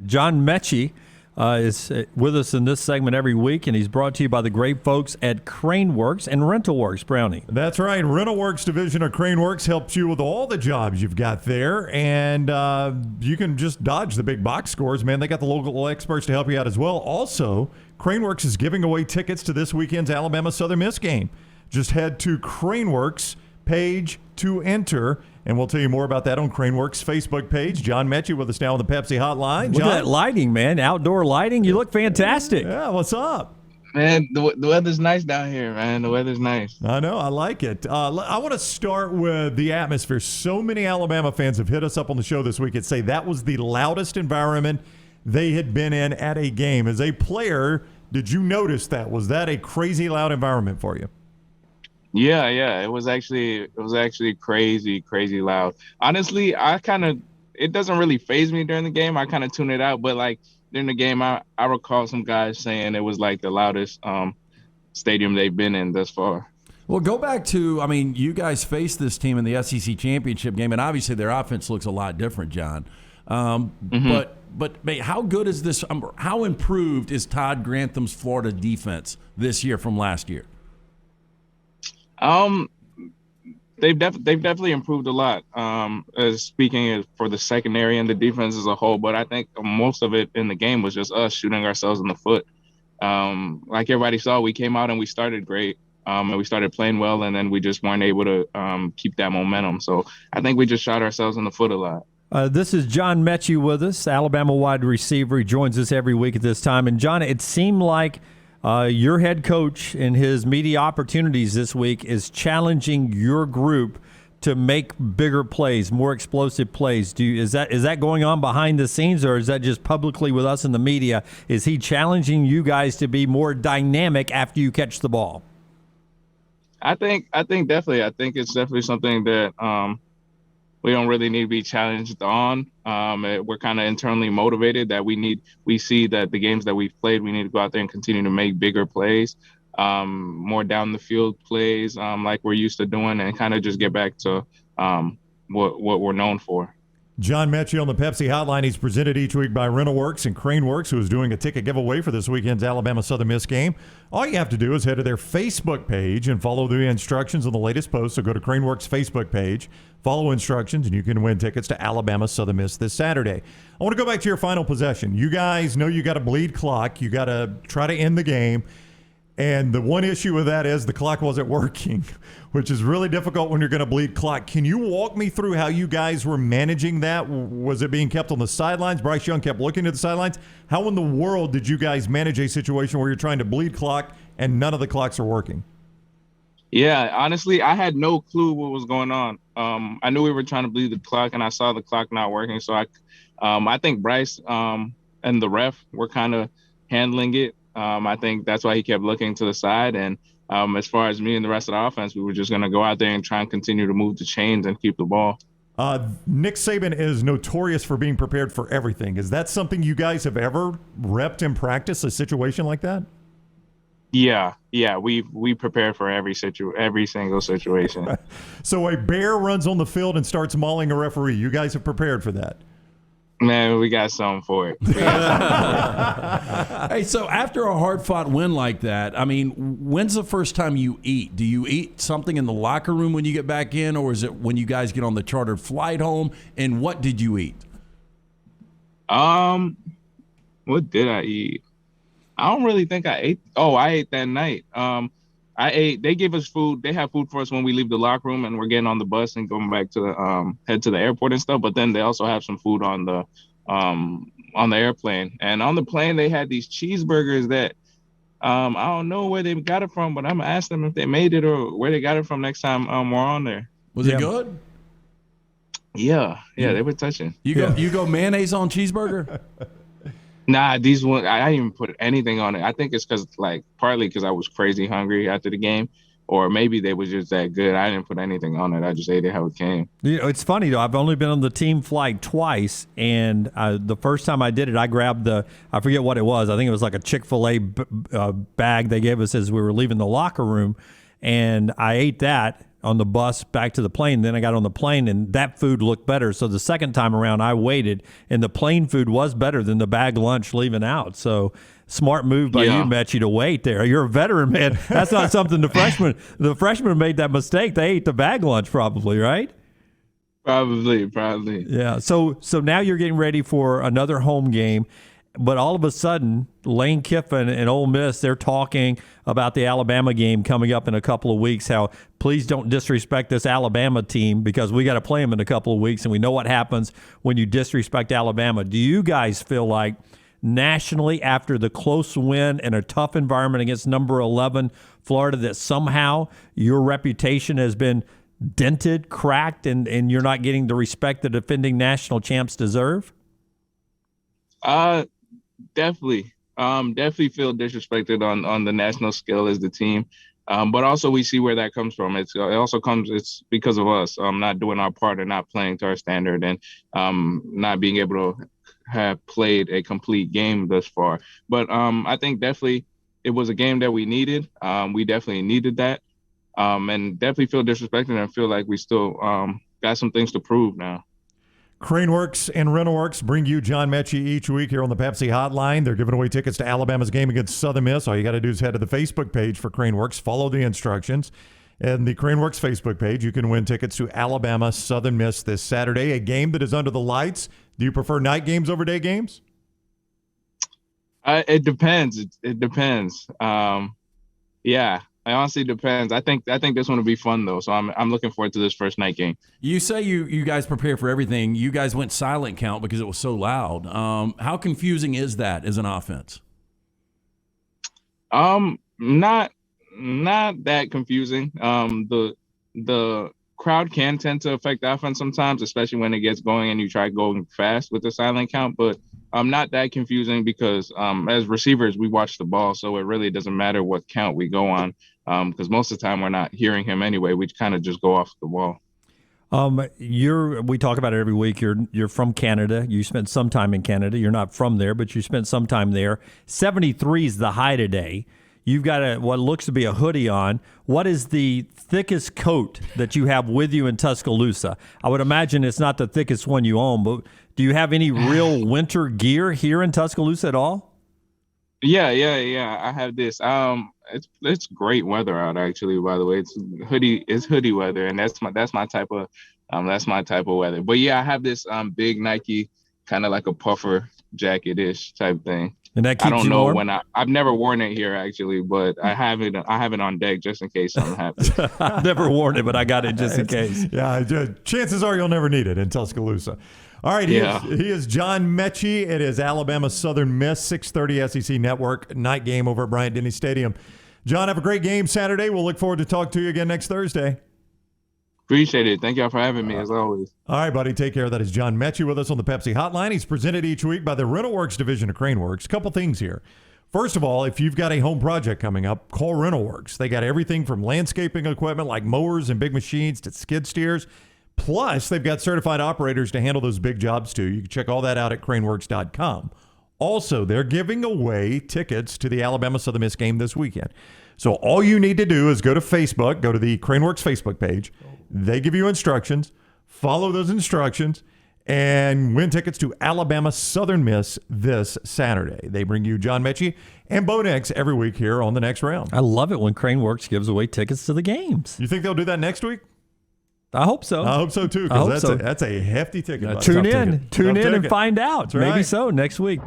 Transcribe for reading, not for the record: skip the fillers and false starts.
John Metchie is with us in this segment every week, and he's brought to you by the great folks at CraneWorks and RentalWorks, Brownie. That's right. RentalWorks division of CraneWorks helps you with all the jobs you've got there, and you can just dodge the big box scores, man. They got the local experts to help you out as well. Also, CraneWorks is giving away tickets to this weekend's Alabama Southern Miss game. Just head to CraneWorks page to enter, and we'll tell you more about that on CraneWorks Facebook page. John Metchie with us now on the Pepsi hotline. Look at that lighting, man. Outdoor lighting. You look fantastic. Yeah, what's up? Man, the weather's nice down here, man. The weather's nice. I know. I like it. I want to start with the atmosphere. So many Alabama fans have hit us up on the show this week and say that was the loudest environment they had been in at a game. As a player, did you notice that? Was that a crazy loud environment for you? Yeah. It was actually crazy loud. Honestly, it doesn't really faze me during the game. I kind of tune it out, but like during the game, I recall some guys saying it was like the loudest stadium they've been in thus far. Well, go back to, you guys faced this team in the SEC championship game, and obviously their offense looks a lot different, John. But mate, how good is this? How improved is Todd Grantham's Florida defense this year from last year? They've definitely improved a lot. Speaking for the secondary and the defense as a whole, but I think most of it in the game was just us shooting ourselves in the foot. Like everybody saw, we came out and we started great, and we started playing well, and then we just weren't able to keep that momentum. So I think we just shot ourselves in the foot a lot. This is John Metchie with us, Alabama wide receiver. He joins us every week at this time. And John, it seemed like your head coach in his media opportunities this week is challenging your group to make bigger plays, more explosive plays. Is that going on behind the scenes, or is that just publicly with us in the media? Is he challenging you guys to be more dynamic after you catch the ball? I think definitely. I think it's definitely something that we don't really need to be challenged on. We're kind of internally motivated that we see that the games that we've played, we need to go out there and continue to make bigger plays, more down the field plays, like we're used to doing, and kind of just get back to what we're known for. John Metchie on the Pepsi hotline. He's presented each week by RentalWorks and CraneWorks, who is doing a ticket giveaway for this weekend's Alabama Southern Miss game. All you have to do is head to their Facebook page and follow the instructions on the latest post. So go to CraneWorks Facebook page, follow instructions, and you can win tickets to Alabama Southern Miss this Saturday. I want to go back to your final possession. You guys know you got to bleed clock. You got to try to end the game. And the one issue with that is the clock wasn't working, which is really difficult when you're going to bleed clock. Can you walk me through how you guys were managing that? Was it being kept on the sidelines? Bryce Young kept looking at the sidelines. How in the world did you guys manage a situation where you're trying to bleed clock and none of the clocks are working? Yeah, honestly, I had no clue what was going on. I knew we were trying to bleed the clock, and I saw the clock not working. So I think Bryce and the ref were kind of handling it. I think that's why he kept looking to the side. And as far as me and the rest of the offense, we were just going to go out there and try and continue to move the chains and keep the ball. Nick Saban is notorious for being prepared for everything. Is that something you guys have ever repped in practice, a situation like that? Yeah, we prepare for every single situation. So a bear runs on the field and starts mauling a referee. You guys have prepared for that? Man, we got something for it. Hey, so after a hard-fought win like that, when's the first time you eat? Do you eat something in the locker room when you get back in, or is it when you guys get on the chartered flight home? And what did you eat? What did I eat? I don't really think I ate. Oh, I ate that night. They give us food. They have food for us when we leave the locker room and we're getting on the bus and going back to head to the airport and stuff. But then they also have some food on the airplane. And on the plane, they had these cheeseburgers that I don't know where they got it from, but I'm gonna ask them if they made it or where they got it from next time we're on there. Was it good? Yeah, they were touching. You go mayonnaise on cheeseburger? Nah, these ones, I didn't even put anything on it. I think it's partly because I was crazy hungry after the game, or maybe they was just that good. I didn't put anything on it. I just ate it how it came. It's funny, though. I've only been on the team flight twice, and the first time I did it, I grabbed I forget what it was. I think it was like a Chick-fil-A bag they gave us as we were leaving the locker room. and I ate that on the bus back to the plane. Then I got on the plane, and that food looked better. So the second time around, I waited, and the plane food was better than the bag lunch leaving out. So smart move by you, Metchie, to wait there. You're a veteran, man. That's not something the freshmen made that mistake. They ate the bag lunch probably, right? Probably. Yeah. So now you're getting ready for another home game. But all of a sudden, Lane Kiffin and Ole Miss, they're talking about the Alabama game coming up in a couple of weeks, how please don't disrespect this Alabama team because we got to play them in a couple of weeks, and we know what happens when you disrespect Alabama. Do you guys feel like nationally, after the close win and a tough environment against number 11 Florida, that somehow your reputation has been dented, cracked, and you're not getting the respect the defending national champs deserve? Definitely feel disrespected on the national scale as the team. But also we see where that comes from. It's because of us not doing our part and not playing to our standard and not being able to have played a complete game thus far. But I think definitely it was a game that we needed. We definitely needed that. And definitely feel disrespected and feel like we still got some things to prove now. CraneWorks and RentalWorks bring you John Metchie each week here on the Pepsi Hotline. They're giving away tickets to Alabama's game against Southern Miss. All you got to do is head to the Facebook page for CraneWorks, follow the instructions. And the CraneWorks Facebook page, you can win tickets to Alabama Southern Miss this Saturday, a game that is under the lights. Do you prefer night games over day games? It depends. It depends. Yeah. It honestly depends. I think this one will be fun though, so I'm looking forward to this first night game. You say you guys prepare for everything. You guys went silent count because it was so loud. How confusing is that as an offense? Not that confusing. The crowd can tend to affect the offense sometimes, especially when it gets going and you try going fast with the silent count. But not that confusing because as receivers we watch the ball, so it really doesn't matter what count we go on. Because most of the time we're not hearing him anyway. We kind of just go off the wall. We talk about it every week. You're from Canada. You spent some time in Canada. You're not from there, but you spent some time there. 73 is the high today. You've got what looks to be a hoodie on. What is the thickest coat that you have with you in Tuscaloosa? I would imagine it's not the thickest one you own, but do you have any real winter gear here in Tuscaloosa at all? Yeah. I have this. It's great weather out actually. By the way, it's hoodie weather, and that's my type of weather. But yeah, I have this big Nike kind of like a puffer jacket-ish type thing. And that keeps I don't you know warm? when I've never worn it here actually, but I have it on deck just in case something happens. I've never worn it, but I got it just in case. Yeah, chances are you'll never need it in Tuscaloosa. All right, he is John Metchie. It is Alabama Southern Miss, 6:30 SEC Network night game over at Bryant-Denny Stadium. John, have a great game Saturday. We'll look forward to talk to you again next Thursday. Appreciate it. Thank y'all for having me as always. All right, buddy. Take care. That is John Metchie with us on the Pepsi Hotline. He's presented each week by the RentalWorks division of CraneWorks. Couple things here. First of all, if you've got a home project coming up, call RentalWorks. They got everything from landscaping equipment like mowers and big machines to skid steers. Plus, they've got certified operators to handle those big jobs too. You can check all that out at craneworks.com. Also, they're giving away tickets to the Alabama Southern Miss game this weekend. So all you need to do is go to Facebook, go to the CraneWorks Facebook page. They give you instructions. Follow those instructions and win tickets to Alabama Southern Miss this Saturday. They bring you John Metchie and Bo Nix every week here on The Next Round. I love it when CraneWorks gives away tickets to the games. You think they'll do that next week? I hope so. I hope so too, because that's a hefty ticket. Tune in Tough and find out. Right. Maybe so next week.